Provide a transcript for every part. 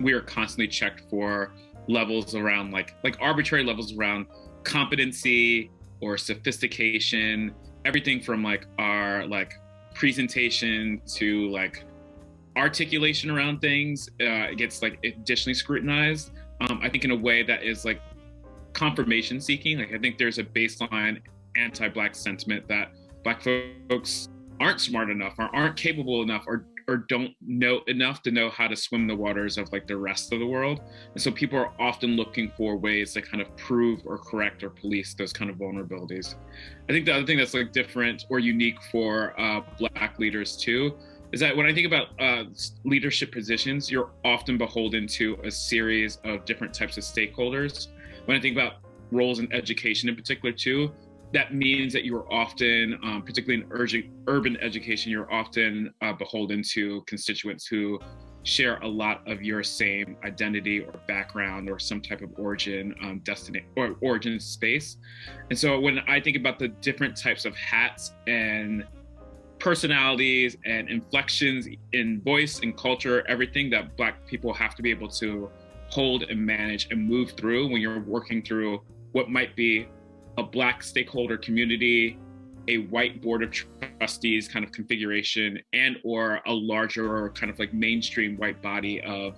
we are constantly checked for levels around like arbitrary levels around competency or sophistication, everything from like our like presentation to like articulation around things gets like additionally scrutinized. I think in a way that is like confirmation seeking. Like I think there's a baseline anti-Black sentiment that Black folks aren't smart enough or aren't capable enough or don't know enough to know how to swim the waters of like the rest of the world. And so people are often looking for ways to kind of prove or correct or police those kind of vulnerabilities. I think the other thing that's like different or unique for Black leaders too is that when I think about leadership positions, you're often beholden to a series of different types of stakeholders. When I think about roles in education in particular too, that means that you're often, particularly in urban education, you're often beholden to constituents who share a lot of your same identity or background or some type of origin, destiny or origin space. And so when I think about the different types of hats and personalities and inflections in voice and culture, everything that Black people have to be able to hold and manage and move through when you're working through what might be a Black stakeholder community, a white board of trustees kind of configuration, and or a larger kind of like mainstream white body of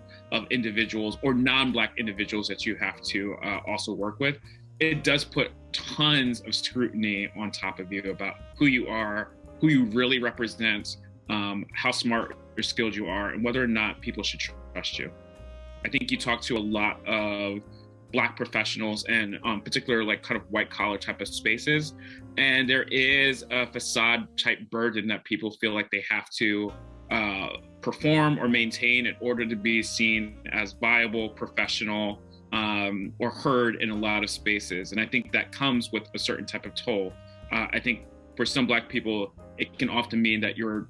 individuals or non-Black individuals that you have to also work with, it does put tons of scrutiny on top of you about who you are, who you really represent, how smart or skilled you are, and whether or not people should trust you. I think you talk to a lot of Black professionals and particular like kind of white collar type of spaces. And there is a facade type burden that people feel like they have to perform or maintain in order to be seen as viable, professional, or heard in a lot of spaces. And I think that comes with a certain type of toll. I think for some Black people, it can often mean that you're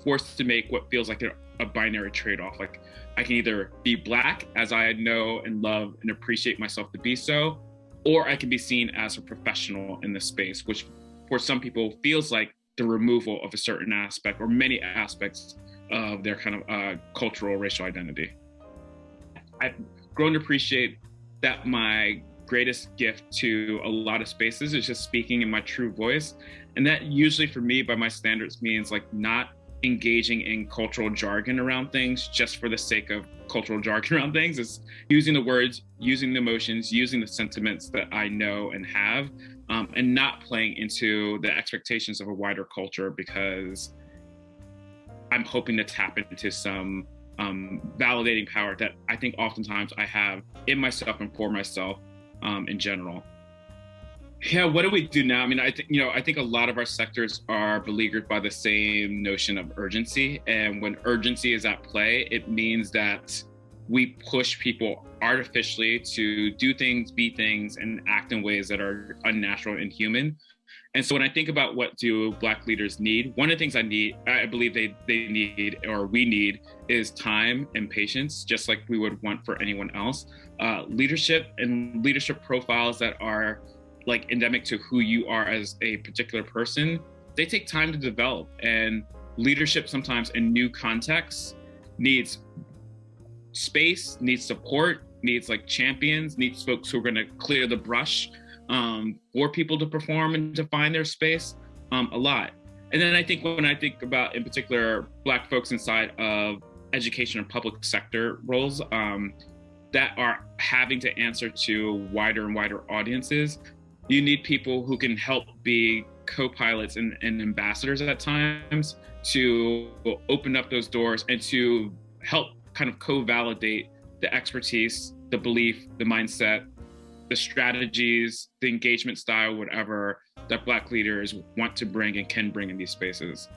forced to make what feels like a binary trade-off. Like I can either be Black, as I know and love and appreciate myself to be so, or I can be seen as a professional in this space, which for some people feels like the removal of a certain aspect or many aspects of their kind of cultural racial identity. I've grown to appreciate that my greatest gift to a lot of spaces is just speaking in my true voice. And that usually for me, by my standards, means like not engaging in cultural jargon around things just for the sake of cultural jargon around things. It's using the words, using the emotions, using the sentiments that I know and have, and not playing into the expectations of a wider culture because I'm hoping to tap into some validating power that I think oftentimes I have in myself and for myself in general. Yeah, what do we do now? I mean, I think a lot of our sectors are beleaguered by the same notion of urgency. And when urgency is at play, it means that we push people artificially to do things, be things, and act in ways that are unnatural and inhuman. And so when I think about what do Black leaders need, one of the things I believe they need, or we need, is time and patience, just like we would want for anyone else. Leadership and leadership profiles that are like endemic to who you are as a particular person, they take time to develop. And leadership sometimes in new contexts needs space, needs support, needs like champions, needs folks who are going to clear the brush for people to perform and to find their space a lot. And then I think when I think about, in particular, Black folks inside of education and public sector roles that are having to answer to wider and wider audiences, you need people who can help be co-pilots and ambassadors at times to open up those doors and to help kind of co-validate the expertise, the belief, the mindset, the strategies, the engagement style, whatever that Black leaders want to bring and can bring in these spaces.